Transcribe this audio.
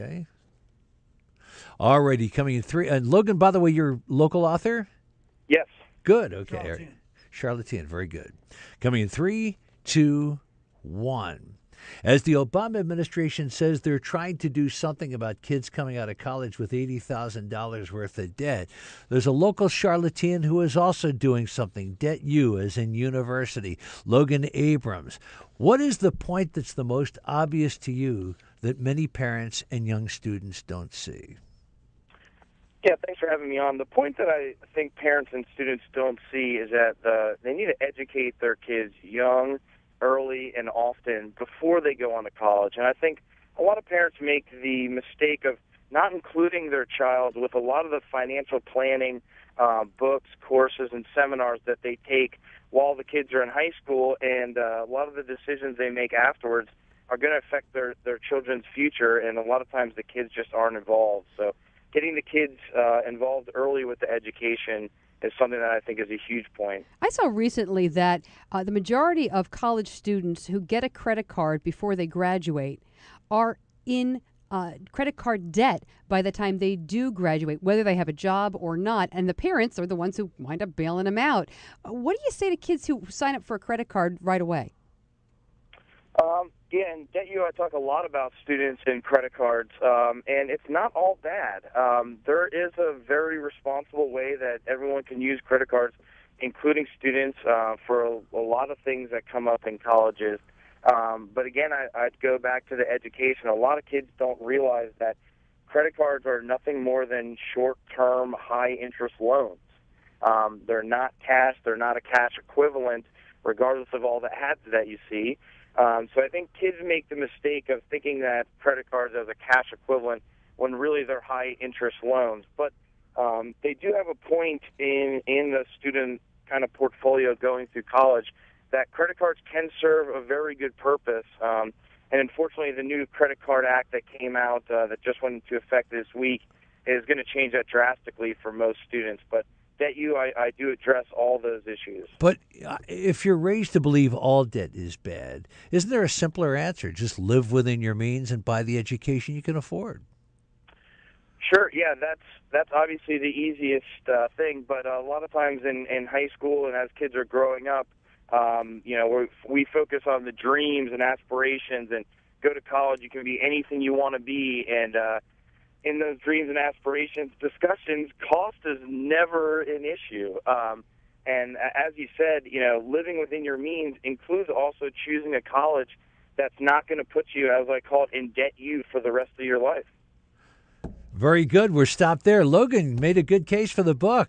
Okay. All righty, coming in three. And Logan, by the way, you're local author? Yes. Good. Okay. Charlatan. Very good. Coming in three, two, one. As the Obama administration says they're trying to do something about kids coming out of college with $80,000 worth of debt, there's a local charlatan who is also doing something. Debt U, as in university. Logan Abrams. What is the point that's the most obvious to you that many parents and young students don't see? Yeah, thanks for having me on. The point that I think parents and students don't see is that they need to educate their kids young, early, and often before they go on to college. And I think a lot of parents make the mistake of not including their child with a lot of the financial planning books, courses, and seminars that they take while the kids are in high school, and a lot of the decisions they make afterwards are going to affect their children's future, and a lot of times the kids just aren't involved. So getting the kids involved early with the education is something that I think is a huge point. I saw recently that the majority of college students who get a credit card before they graduate are in credit card debt by the time they do graduate, whether they have a job or not, and the parents are the ones who wind up bailing them out. What do you say to kids who sign up for a credit card right away? Yeah, in Debt U, I talk a lot about students and credit cards, and it's not all bad. There is a very responsible way that everyone can use credit cards, including students, for a lot of things that come up in colleges. But again, I'd go back to the education. A lot of kids don't realize that credit cards are nothing more than short-term, high-interest loans. They're not cash. They're not a cash equivalent, regardless of all the ads that you see. So I think kids make the mistake of thinking that credit cards as a cash equivalent when really they're high-interest loans. But they do have a point in the student kind of portfolio going through college that credit cards can serve a very good purpose. And unfortunately, the new Credit Card Act that came out that just went into effect this week is going to change that drastically for most students. But Debt U, I do address all those issues. But if you're raised to believe all debt is bad, isn't there a simpler answer? Just live within your means and buy the education you can afford. Sure, yeah, that's obviously the easiest thing. But a lot of times in high school and as kids are growing up, we focus on the dreams and aspirations, and go to college, you can be anything you want to be, and in those dreams and aspirations discussions, cost is never an issue. And as you said, living within your means includes also choosing a college that's not going to put you, as I call it, in Debt U for the rest of your life. Very good. We're stopped there. Logan made a good case for the book.